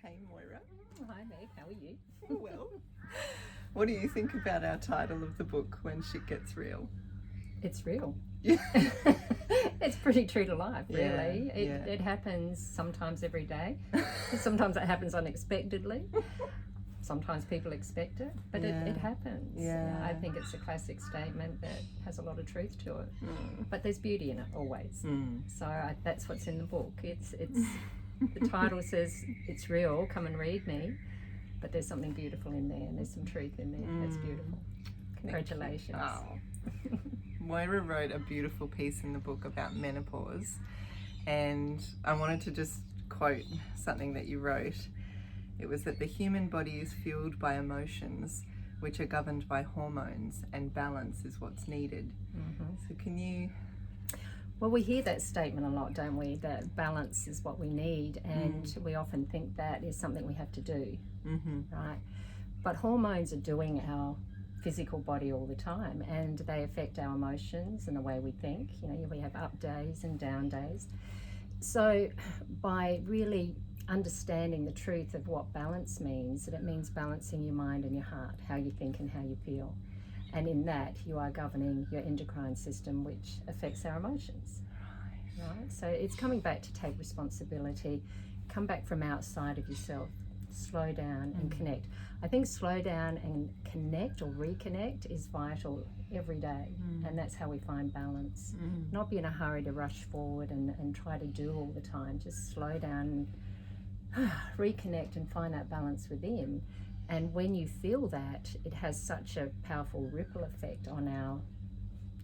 Hey Moira. Hi Meg, how are you? Well, what do you think about our title of the book, When Shit Gets Real? It's real. Yeah. It's pretty true to life, really. Yeah. It happens sometimes every day. Sometimes it happens unexpectedly. Sometimes people expect it, but it happens. Yeah. I think it's a classic statement that has a lot of truth to it. But there's beauty in it always. So that's what's in the book. It's the title says it's real, come and read me. But there's something beautiful in there, and there's some truth in there. That's beautiful. Congratulations. Oh. Moira wrote a beautiful piece in the book about menopause, and I wanted to just quote something that you wrote. It was that the human body is fueled by emotions which are governed by hormones, and balance is what's needed. So can you... Well, we hear that statement a lot, don't we? That balance is what we need, and we often think that is something we have to do, right? But hormones are doing our physical body all the time, and they affect our emotions and the way we think. You know, we have up days and down days. So by really understanding the truth of what balance means, that it means balancing your mind and your heart, how you think and how you feel. And in that, you are governing your endocrine system, which affects our emotions. Right? So it's coming back to take responsibility, come back from outside of yourself, slow down and connect. I think slow down and connect or reconnect is vital every day. And that's how we find balance. Not be in a hurry to rush forward and try to do all the time. Just slow down and reconnect and find that balance within. And when you feel that, it has such a powerful ripple effect on our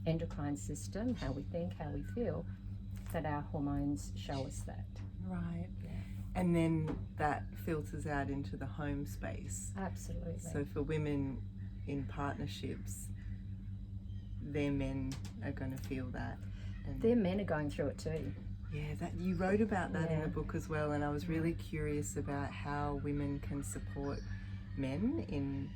endocrine system, how we think, how we feel, that our hormones show us that. Right. Yeah. And then that filters out into the home space. Absolutely. So for women in partnerships, their men are going to feel that. And their men are going through it too. Yeah, that you wrote about that in the book as well, and I was really curious about how women can support men in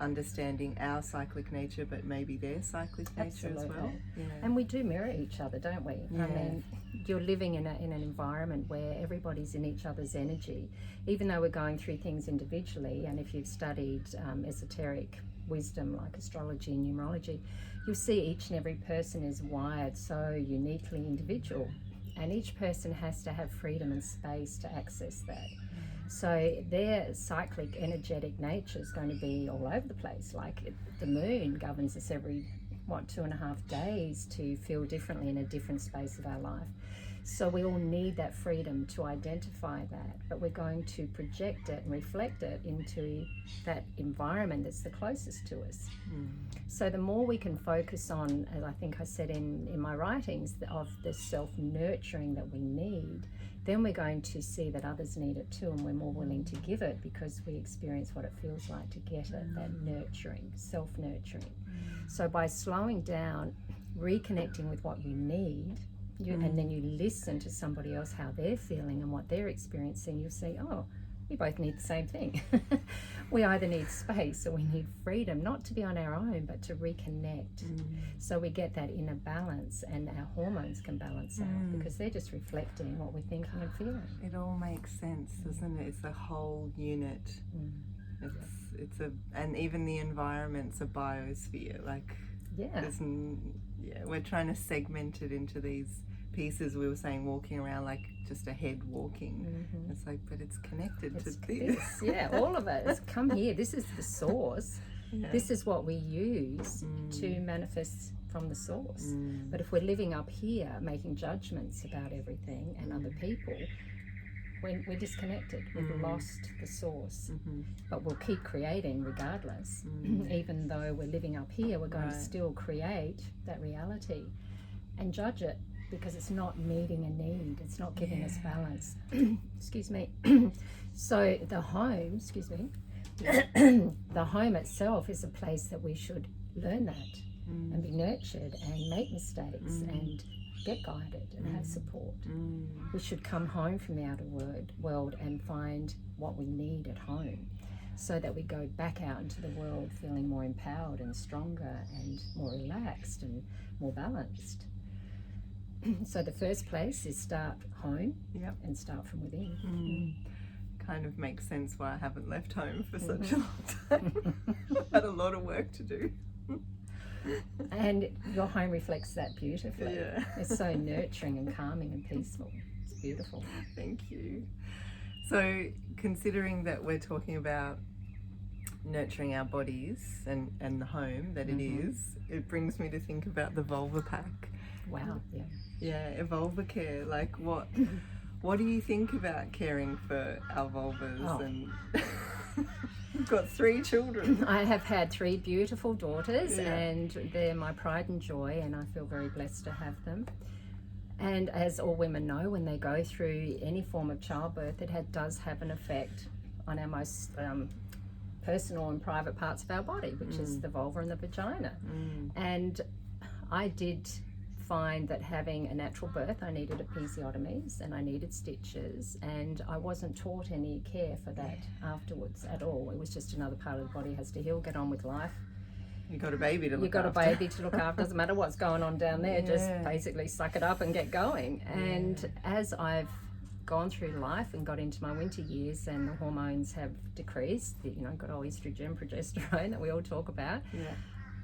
understanding our cyclic nature, but maybe their cyclic nature as well. Yeah. And we do mirror each other, don't we? Yeah. I mean, you're living in an environment where everybody's in each other's energy, even though we're going through things individually. And if you've studied esoteric wisdom like astrology and numerology, you'll see each and every person is wired so uniquely individual, and each person has to have freedom and space to access that. So their cyclic energetic nature is going to be all over the place. Like the moon governs us every 2.5 days to feel differently in a different space of our life. So we all need that freedom to identify that, but we're going to project it and reflect it into that environment that's the closest to us. So the more we can focus on, as I think I said in my writings, of the self-nurturing that we need, then we're going to see that others need it too, and we're more willing to give it because we experience what it feels like to get it, that nurturing, self-nurturing. So by slowing down, reconnecting with what you need, and then you listen to somebody else, how they're feeling and what they're experiencing, you'll see, oh, we both need the same thing. We either need space or we need freedom, not to be on our own, but to reconnect. So we get that inner balance, and our hormones can balance out because they're just reflecting what we're thinking and feeling. It all makes sense, doesn't it? It's a whole unit. And even the environment's a biosphere. Like, we're trying to segment it into these pieces. We were saying walking around like just a head walking. It's like, but it's connected to this. Yeah, all of it. It's come here. This is the source. This is what we use to manifest from the source. But if we're living up here, making judgments about everything and other people, we're disconnected. We've lost the source. But we'll keep creating regardless. Even though we're living up here, we're going to still create that reality and judge it because it's not meeting a need. It's not giving us balance. Excuse me. So the home, the home itself is a place that we should learn that and be nurtured and make mistakes and get guided and have support. We should come home from the outer world and find what we need at home, so that we go back out into the world feeling more empowered and stronger and more relaxed and more balanced. So the first place is start home and start from within. kind of makes sense why I haven't left home for such a long time. I've had a lot of work to do. And your home reflects that beautifully. Yeah. It's so nurturing and calming and peaceful. It's beautiful. Thank you. So, considering that we're talking about nurturing our bodies and the home that it is, it brings me to think about the vulva pack. Wow. Yeah. Yeah, vulva care. Like, what do you think about caring for our vulvas? And we've got 3 children. I have had 3 beautiful daughters, and they're my pride and joy, and I feel very blessed to have them. And as all women know, when they go through any form of childbirth, it does have an effect on our most personal and private parts of our body, which is the vulva and the vagina. And I did find that having a natural birth, I needed episiotomies and I needed stitches, and I wasn't taught any care for that afterwards at all. It was just another part of the body has to heal, get on with life. You got a baby to look after. You got a baby to look after. Doesn't matter what's going on down there. Just basically suck it up and get going. And as I've gone through life and got into my winter years, and the hormones have decreased, got all estrogen, progesterone that we all talk about.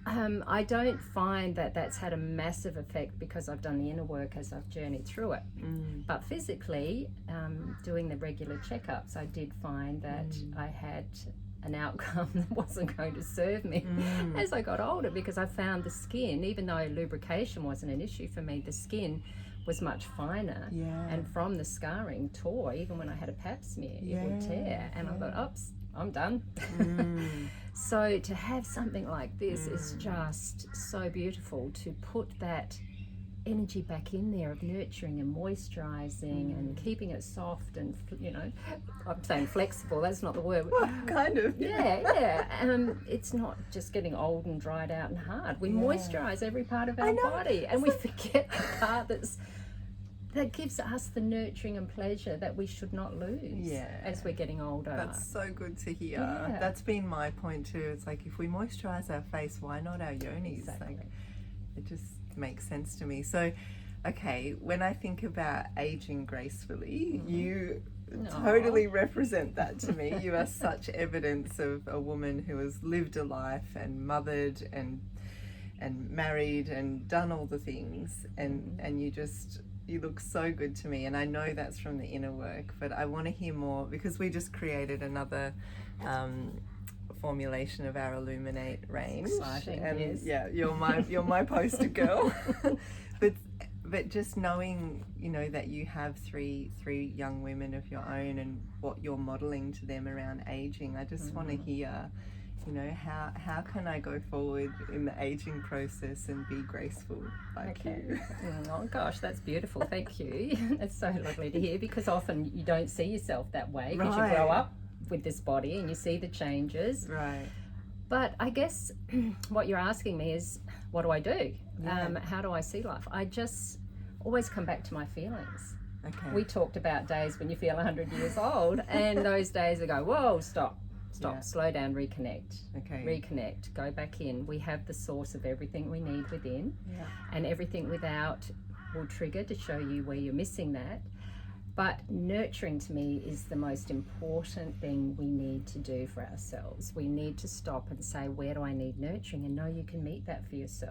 I don't find that that's had a massive effect because I've done the inner work as I've journeyed through it. But physically, doing the regular checkups, I did find that I had an outcome that wasn't going to serve me as I got older, because I found the skin, even though lubrication wasn't an issue for me, the skin was much finer, and from the scarring tore. Even when I had a pap smear, it would tear, and I thought, oops, I'm done. So to have something like this is just so beautiful, to put that energy back in there of nurturing and moisturizing and keeping it soft and, I'm saying flexible, that's not the word. Well, kind of. It's not just getting old and dried out and hard. We moisturize every part of our body, and we forget the part that gives us the nurturing and pleasure that we should not lose as we're getting older. That's so good to hear. That's been my point too. It's like, if we moisturize our face, why not our yonis? Exactly. Like, it just makes sense to me. So, okay, when I think about aging gracefully, you totally represent that to me. You are such evidence of a woman who has lived a life and mothered and married and done all the things, and you look so good to me, and I know that's from the inner work, but I want to hear more, because we just created another formulation of our Illuminate range. Exciting, and you're my poster girl. but just knowing, that you have three young women of your own, and what you're modeling to them around aging, I just want to hear, how can I go forward in the aging process and be graceful like you? Oh gosh, that's beautiful. Thank you. That's so lovely to hear, because often you don't see yourself that way, because you grow up with this body and you see the changes. Right. But I guess what you're asking me is, what do I do? How do I see life? I just always come back to my feelings. Okay. We talked about days when you feel 100 years old, and those days I go, whoa, stop, slow down, reconnect. Reconnect, go back in. We have the source of everything we need within, and everything without will trigger to show you where you're missing that. But nurturing to me is the most important thing we need to do for ourselves. We need to stop and say, where do I need nurturing? And know you can meet that for yourself.